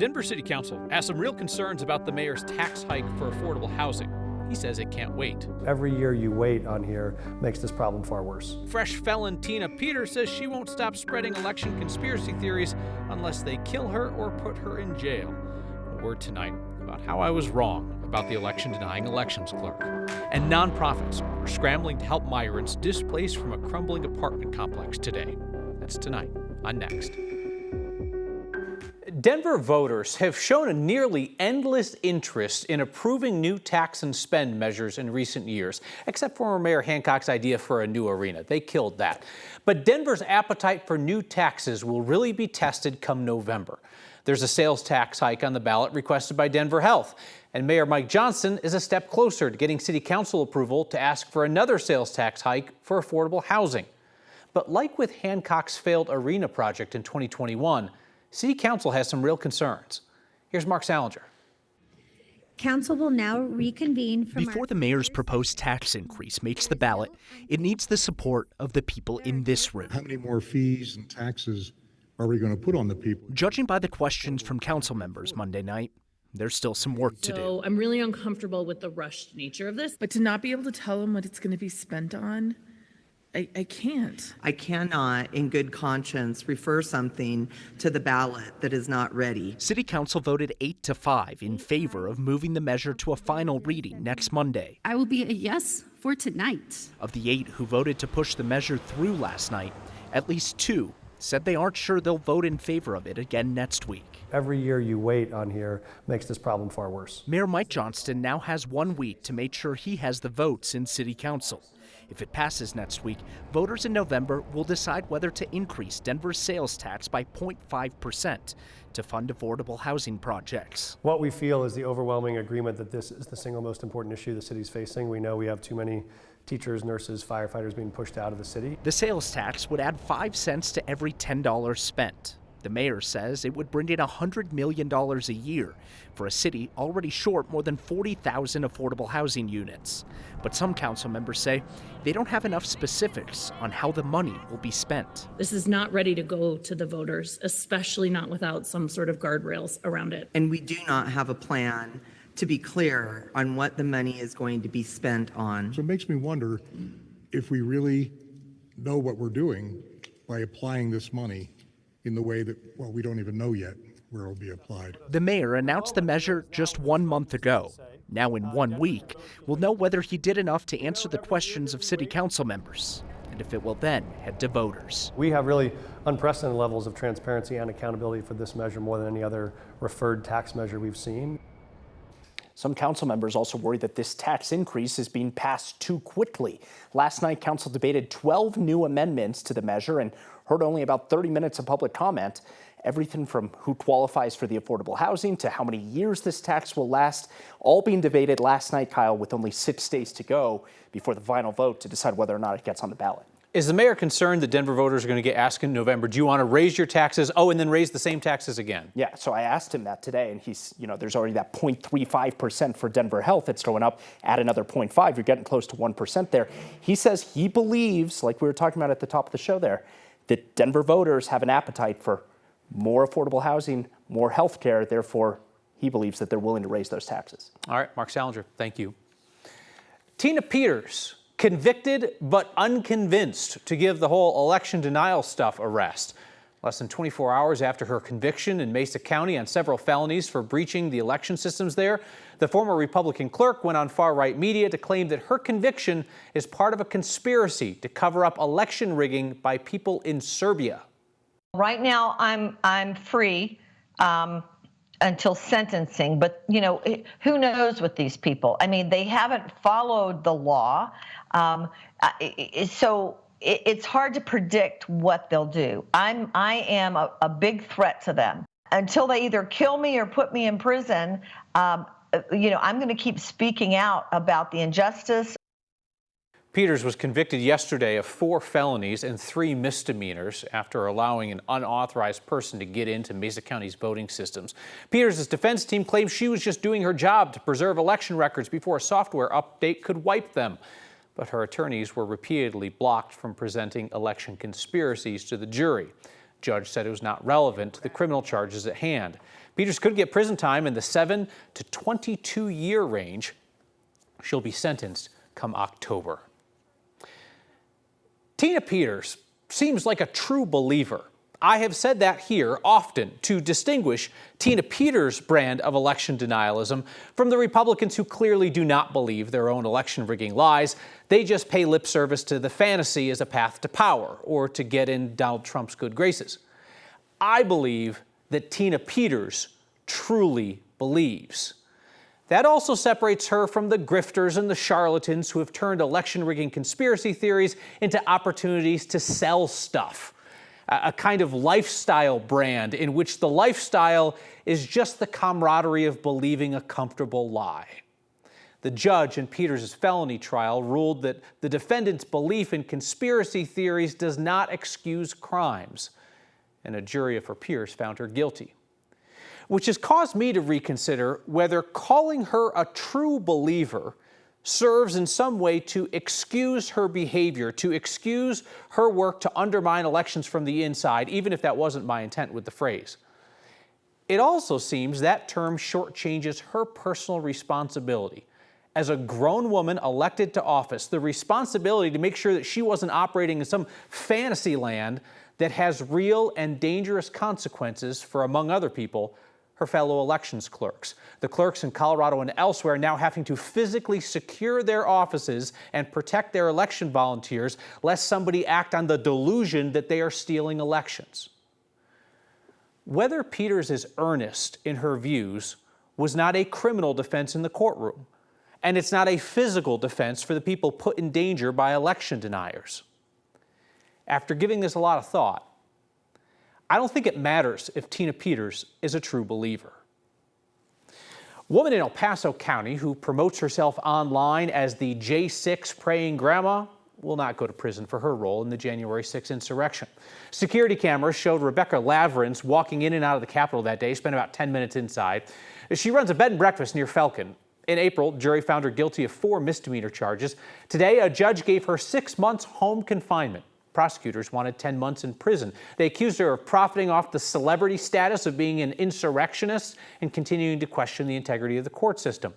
Denver City Council has some real concerns about the mayor's tax hike for affordable housing. He says it can't wait. Every year you wait on here makes this problem far worse. Fresh felon Tina Peters says she won't stop spreading election conspiracy theories unless they kill her or put her in jail. A word tonight about how I was wrong about the election-denying elections clerk. And nonprofits are scrambling to help migrants displaced from a crumbling apartment complex today. That's tonight on Next. Denver voters have shown a nearly endless interest in approving new tax and spend measures in recent years, except for Mayor Hancock's idea for a new arena. They killed that. But Denver's appetite for new taxes will really be tested come November. There's a sales tax hike on the ballot requested by Denver Health, and Mayor Mike Johnston is a step closer to getting City Council approval to ask for another sales tax hike for affordable housing. But like with Hancock's failed arena project in 2021, City Council has some real concerns. Here's Mark Salinger. Council will now reconvene before the mayor's proposed tax increase makes the ballot. It needs the support of the people in this room. How many more fees and taxes are we going to put on the people? Judging by the questions from council members Monday night, there's still some work to do. So I'm really uncomfortable with the rushed nature of this. But to not be able to tell them what it's going to be spent on, I can't. I cannot, in good conscience, refer something to the ballot that is not ready. City Council voted 8-5 in favor of moving the measure to a final reading next Monday. I will be a yes for tonight. Of the 8 who voted to push the measure through last night, at least 2 said they aren't sure they'll vote in favor of it again next week. Every year you wait on here makes this problem far worse. Mayor Mike Johnston now has 1 week to make sure he has the votes in City Council. If it passes next week, voters in November will decide whether to increase Denver's sales tax by 0.5% to fund affordable housing projects. What we feel is the overwhelming agreement that this is the single most important issue the city's facing. We know we have too many teachers, nurses, firefighters being pushed out of the city. The sales tax would add 5 cents to every $10 spent. The mayor says it would bring in $100 million a year for a city already short more than 40,000 affordable housing units. But some council members say they don't have enough specifics on how the money will be spent. This is not ready to go to the voters, especially not without some sort of guardrails around it. And we do not have a plan to be clear on what the money is going to be spent on. So it makes me wonder if we really know what we're doing by applying this money in the way that, well, we don't even know yet where it will be applied. The mayor announced the measure just 1 month ago. Now in 1 week, we'll know whether he did enough to answer the questions of city council members, and if it will then head to voters. We have really unprecedented levels of transparency and accountability for this measure, more than any other referred tax measure we've seen. Some council members also worry that this tax increase is being passed too quickly. Last night, council debated 12 new amendments to the measure and heard only about 30 minutes of public comment. Everything from who qualifies for the affordable housing to how many years this tax will last, all being debated last night, Kyle, with only 6 days to go before the final vote to decide whether or not it gets on the ballot. Is the mayor concerned that Denver voters are going to get asked in November, do you want to raise your taxes? Oh, and then raise the same taxes again? Yeah, so I asked him that today, and he's, there's already that 0.35% for Denver Health that's going up. Add another 0.5, you're getting close to 1% there. He says he believes, like we were talking about at the top of the show there, that Denver voters have an appetite for more affordable housing, more health care. Therefore, he believes that they're willing to raise those taxes. All right, Mark Salinger, thank you. Tina Peters, convicted but unconvinced to give the whole election denial stuff a rest. Less than 24 hours after her conviction in Mesa County on several felonies for breaching the election systems there, the former Republican clerk went on far-right media to claim that her conviction is part of a conspiracy to cover up election rigging by people in Serbia. Right now, I'm free until sentencing, but who knows with these people? I mean, they haven't followed the law, so it's hard to predict what they'll do. I am a big threat to them until they either kill me or put me in prison. I'm going to keep speaking out about the injustice. Peters was convicted yesterday of 4 felonies and 3 misdemeanors after allowing an unauthorized person to get into Mesa County's voting systems. Peters' defense team claims she was just doing her job to preserve election records before a software update could wipe them. But her attorneys were repeatedly blocked from presenting election conspiracies to the jury. Judge said it was not relevant to the criminal charges at hand. Peters could get prison time in the 7 to 22-year range. She'll be sentenced come October. Tina Peters seems like a true believer. I have said that here often to distinguish Tina Peters' brand of election denialism from the Republicans who clearly do not believe their own election rigging lies. They just pay lip service to the fantasy as a path to power or to get in Donald Trump's good graces. I believe that Tina Peters truly believes. That also separates her from the grifters and the charlatans who have turned election rigging conspiracy theories into opportunities to sell stuff. A kind of lifestyle brand in which the lifestyle is just the camaraderie of believing a comfortable lie. The judge in Peters' felony trial ruled that the defendant's belief in conspiracy theories does not excuse crimes, and a jury of her peers found her guilty. Which has caused me to reconsider whether calling her a true believer serves in some way to excuse her behavior, to excuse her work to undermine elections from the inside, even if that wasn't my intent with the phrase. It also seems that term shortchanges her personal responsibility. As a grown woman elected to office, the responsibility to make sure that she wasn't operating in some fantasy land that has real and dangerous consequences for, among other people, her fellow elections clerks. The clerks in Colorado and elsewhere now having to physically secure their offices and protect their election volunteers lest somebody act on the delusion that they are stealing elections. Whether Peters is earnest in her views was not a criminal defense in the courtroom, and it's not a physical defense for the people put in danger by election deniers. After giving this a lot of thought, I don't think it matters if Tina Peters is a true believer. A woman in El Paso County who promotes herself online as the J6 praying grandma will not go to prison for her role in the January 6th insurrection. Security cameras showed Rebecca Lavrins walking in and out of the Capitol that day, spent about 10 minutes inside. She runs a bed and breakfast near Felkin. In April, jury found her guilty of 4 misdemeanor charges. Today, a judge gave her 6 months home confinement. Prosecutors wanted 10 months in prison. They accused her of profiting off the celebrity status of being an insurrectionist and continuing to question the integrity of the court system.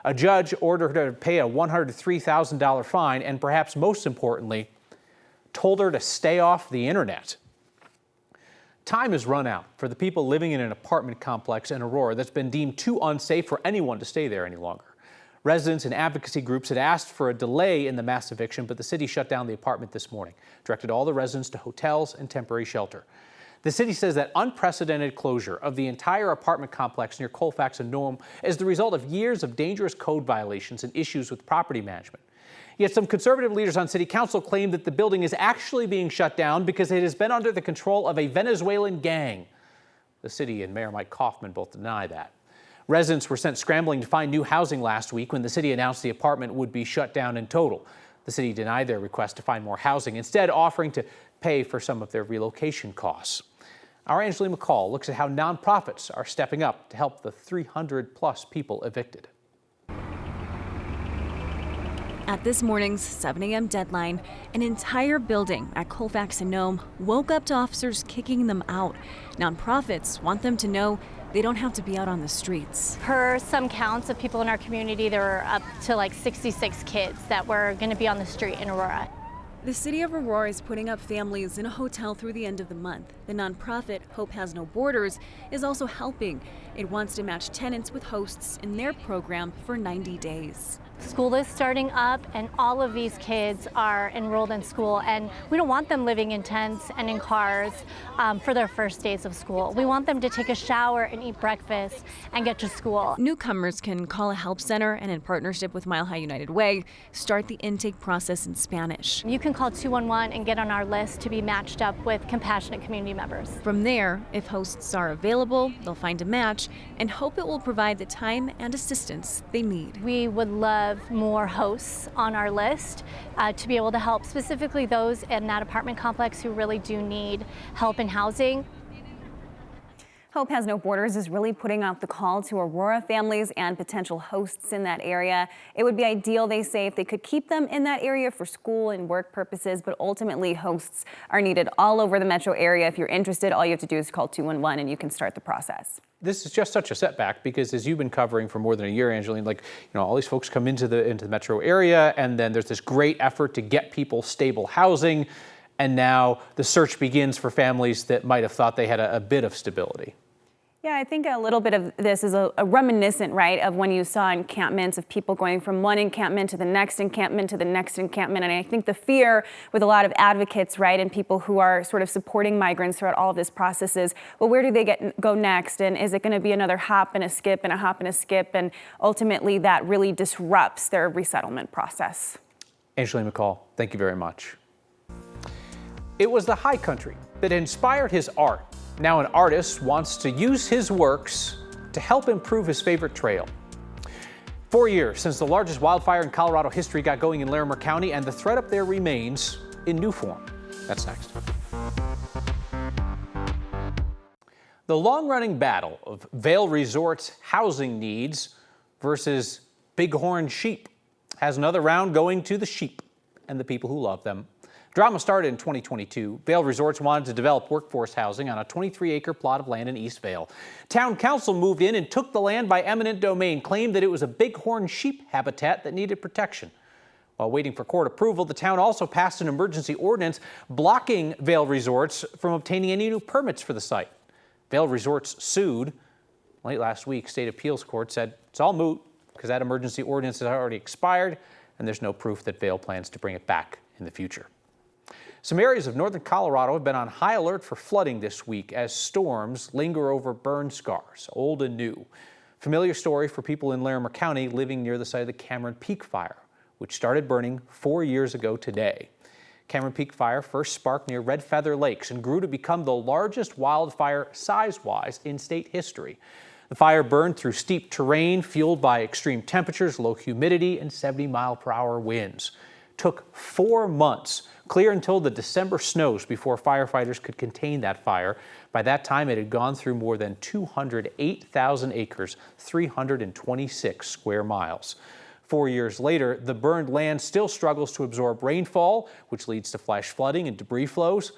A judge ordered her to pay a $103,000 fine and, perhaps most importantly, told her to stay off the internet. Time has run out for the people living in an apartment complex in Aurora that's been deemed too unsafe for anyone to stay there any longer. Residents and advocacy groups had asked for a delay in the mass eviction, but the city shut down the apartment this morning, directed all the residents to hotels and temporary shelter. The city says that unprecedented closure of the entire apartment complex near Colfax and Nome is the result of years of dangerous code violations and issues with property management. Yet some conservative leaders on city council claim that the building is actually being shut down because it has been under the control of a Venezuelan gang. The city and Mayor Mike Kaufman both deny that. Residents were sent scrambling to find new housing last week when the city announced the apartment would be shut down in total. The city denied their request to find more housing, instead offering to pay for some of their relocation costs. Our Angeline McCall looks at how nonprofits are stepping up to help the 300-plus people evicted. At this morning's 7 a.m. deadline, an entire building at Colfax and Nome woke up to officers kicking them out. Nonprofits want them to know they don't have to be out on the streets. Per some counts of people in our community, there were up to like 66 kids that were going to be on the street in Aurora. The city of Aurora is putting up families in a hotel through the end of the month. The nonprofit Hope Has No Borders is also helping. It wants to match tenants with hosts in their program for 90 days. School is starting up and all of these kids are enrolled in school, and we don't want them living in tents and in cars for their first days of school. We want them to take a shower and eat breakfast and get to school. Newcomers can call a help center and, in partnership with Mile High United Way, start the intake process in Spanish. You can call 211 and get on our list to be matched up with compassionate community members. From there, if hosts are available, they'll find a match and hope it will provide the time and assistance they need. We would love more hosts on our list to be able to help specifically those in that apartment complex who really do need help in housing. Hope Has No Borders is really putting out the call to Aurora families and potential hosts in that area. It would be ideal, they say, if they could keep them in that area for school and work purposes, but ultimately hosts are needed all over the metro area. If you're interested, all you have to do is call 211 and you can start the process. This is just such a setback because, as you've been covering for more than a year, Angeline, all these folks come into the metro area, and then there's this great effort to get people stable housing, and now the search begins for families that might have thought they had a bit of stability. Yeah, I think a little bit of this is a reminiscent, right, of when you saw encampments of people going from one encampment to the next encampment to the next encampment. And I think the fear with a lot of advocates, right, and people who are sort of supporting migrants throughout all of this process is, well, where do they go next? And is it going to be another hop and a skip and a hop and a skip? And ultimately, that really disrupts their resettlement process. Angeline McCall, thank you very much. It was the high country that inspired his art. Now an artist wants to use his works to help improve his favorite trail. 4 years since the largest wildfire in Colorado history got going in Larimer County, and the threat up there remains in new form. That's next. The long-running battle of Vail Resort's housing needs versus bighorn sheep has another round going to the sheep and the people who love them. Drama started in 2022. Vail Resorts wanted to develop workforce housing on a 23-acre plot of land in East Vail. Town council moved in and took the land by eminent domain, claimed that it was a bighorn sheep habitat that needed protection. While waiting for court approval, the town also passed an emergency ordinance blocking Vail Resorts from obtaining any new permits for the site. Vail Resorts sued. Late last week, state appeals court said it's all moot because that emergency ordinance has already expired and there's no proof that Vail plans to bring it back in the future. Some areas of northern Colorado have been on high alert for flooding this week as storms linger over burn scars, old and new. Familiar story for people in Larimer County living near the site of the Cameron Peak Fire, which started burning 4 years ago today. Cameron Peak Fire first sparked near Red Feather Lakes and grew to become the largest wildfire size-wise in state history. The fire burned through steep terrain fueled by extreme temperatures, low humidity, and 70-mile-per-hour winds. Took 4 months, clear until the December snows, before firefighters could contain that fire. By that time, it had gone through more than 208,000 acres, 326 square miles. 4 years later, the burned land still struggles to absorb rainfall, which leads to flash flooding and debris flows.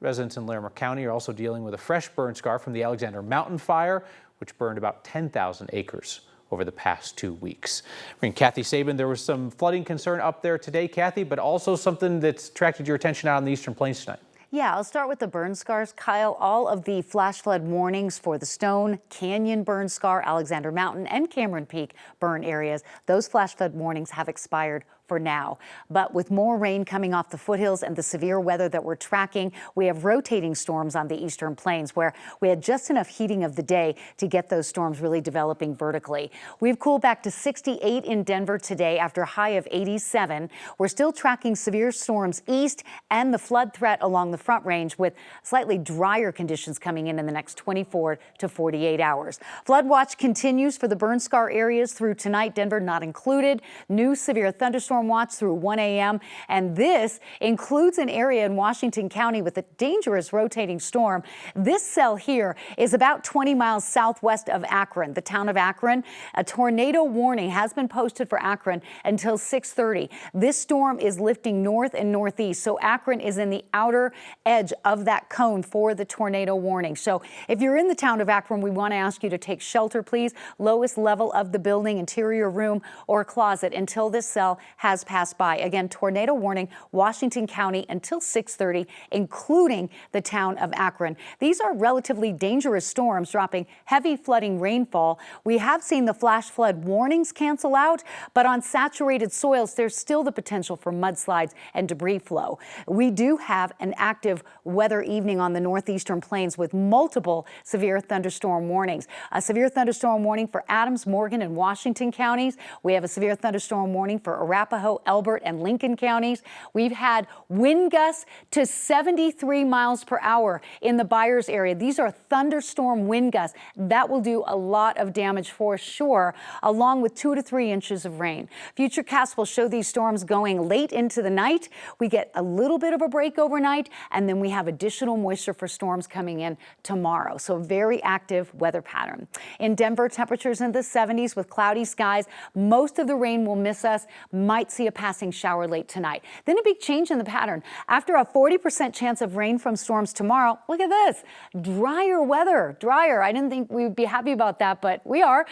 Residents in Larimer County are also dealing with a fresh burn scar from the Alexander Mountain Fire, which burned about 10,000 acres over the past 2 weeks. Bring Kathy Sabin. There was some flooding concern up there today, Kathy, but also something that's attracted your attention out on the Eastern Plains tonight. Yeah, I'll start with the burn scars. Kyle, all of the flash flood warnings for the Stone Canyon burn scar, Alexander Mountain, and Cameron Peak burn areas, those flash flood warnings have expired for now. But with more rain coming off the foothills and the severe weather that we're tracking, we have rotating storms on the Eastern Plains where we had just enough heating of the day to get those storms really developing vertically. We've cooled back to 68 in Denver today after a high of 87. We're still tracking severe storms east and the flood threat along the Front Range with slightly drier conditions coming in the next 24 to 48 hours. Flood watch continues for the burn scar areas through tonight, Denver not included. New severe thunderstorm watch through 1 a.m. And this includes an area in Washington County with a dangerous rotating storm. This cell here is about 20 miles southwest of Akron, the town of Akron. A tornado warning has been posted for Akron until 6:30. This storm is lifting north and northeast, so Akron is in the outer edge of that cone for the tornado warning. So if you're in the town of Akron, we want to ask you to take shelter, please. Lowest level of the building, interior room or closet until this cell has passed by. Again, tornado warning, Washington County until 6:30, including the town of Akron. These are relatively dangerous storms, dropping heavy flooding rainfall. We have seen the flash flood warnings cancel out, but on saturated soils, there's still the potential for mudslides and debris flow. We do have an active weather evening on the northeastern plains with multiple severe thunderstorm warnings. A severe thunderstorm warning for Adams, Morgan, and Washington counties. We have a severe thunderstorm warning for Arapahoe, Arapahoe, Elbert, and Lincoln counties. We've had wind gusts to 73 miles per hour in the Byers area. These are thunderstorm wind gusts. That will do a lot of damage for sure, along with 2 to 3 inches of rain. Futurecasts will show these storms going late into the night. We get a little bit of a break overnight, and then we have additional moisture for storms coming in tomorrow. So very active weather pattern. In Denver, temperatures in the 70s with cloudy skies. Most of the rain will miss us. Might see a passing shower late tonight. Then a big change in the pattern. After a 40% chance of rain from storms tomorrow, look at this. Drier weather. Drier. I didn't think we would be happy about that, but we are.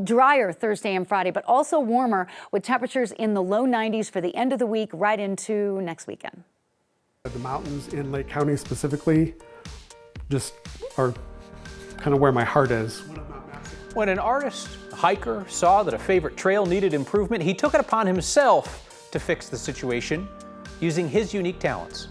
Drier Thursday and Friday, but also warmer with temperatures in the low 90s for the end of the week right into next weekend. The mountains in Lake County specifically just are kind of where my heart is. When an artist, a hiker, saw that a favorite trail needed improvement, he took it upon himself to fix the situation using his unique talents.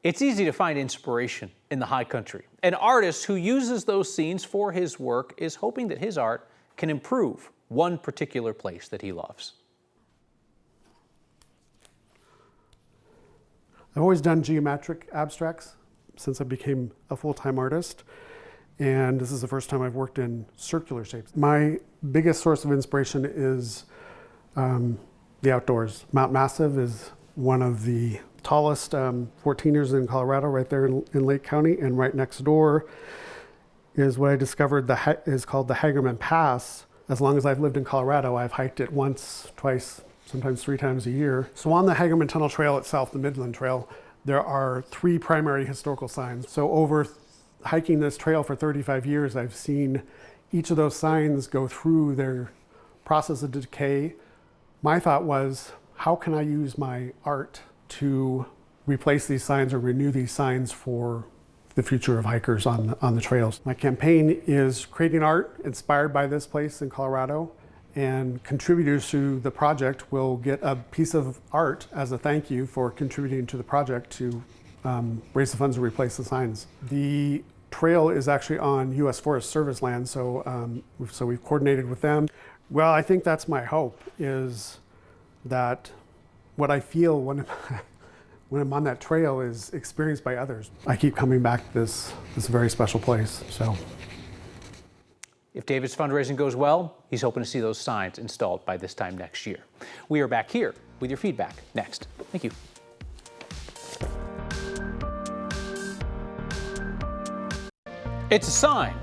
It's easy to find inspiration in the high country. An artist who uses those scenes for his work is hoping that his art can improve one particular place that he loves. I've always done geometric abstracts since I became a full-time artist, and this is the first time I've worked in circular shapes. My biggest source of inspiration is the outdoors. Mount Massive is one of the tallest 14ers in Colorado, right there in Lake County, and right next door is what I discovered is called the Hagerman Pass. As long as I've lived in Colorado, I've hiked it once, twice, sometimes 3 times a year. So on the Hagerman Tunnel Trail itself, the Midland Trail, there are 3 primary historical signs. So over hiking this trail for 35 years, I've seen each of those signs go through their process of decay. My thought was, how can I use my art to replace these signs or renew these signs for the future of hikers on the trails? My campaign is creating art inspired by this place in Colorado, and contributors to the project will get a piece of art as a thank you for contributing to the project to raise the funds to replace the signs. The trail is actually on U.S. Forest Service land, so we've coordinated with them. Well, I think that's my hope, is that what I feel when I'm on that trail is experienced by others. I keep coming back to this very special place. So, if David's fundraising goes well, he's hoping to see those signs installed by this time next year. We are back here with your feedback next. Thank you. It's a sign.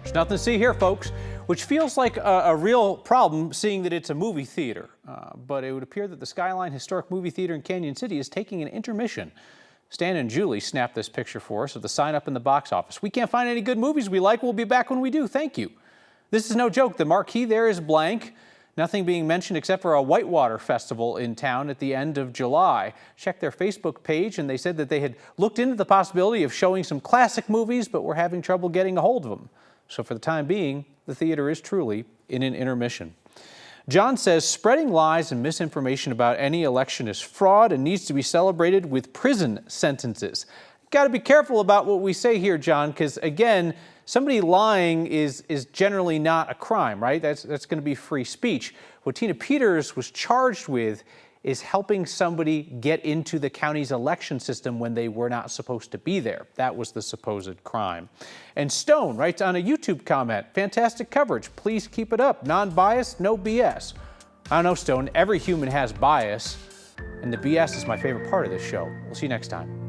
There's nothing to see here, folks, which feels like a real problem, seeing that it's a movie theater. But it would appear that the Skyline Historic Movie Theater in Canyon City is taking an intermission. Stan and Julie snapped this picture for us of the sign up in the box office. We can't find any good movies we like. We'll be back when we do. Thank you. This is no joke. The marquee there is blank. Nothing being mentioned except for a whitewater festival in town at the end of July. Checked their Facebook page and they said that they had looked into the possibility of showing some classic movies, but were having trouble getting a hold of them. So for the time being, the theater is truly in an intermission. John says spreading lies and misinformation about any election is fraud and needs to be celebrated with prison sentences. Got to be careful about what we say here, John, because again, somebody lying is generally not a crime, right? That's going to be free speech. What Tina Peters was charged with is helping somebody get into the county's election system when they were not supposed to be there. That was the supposed crime. And Stone writes on a YouTube comment, fantastic coverage. Please keep it up. Non-biased, no BS. I don't know, Stone. Every human has bias, and the BS is my favorite part of this show. We'll see you next time.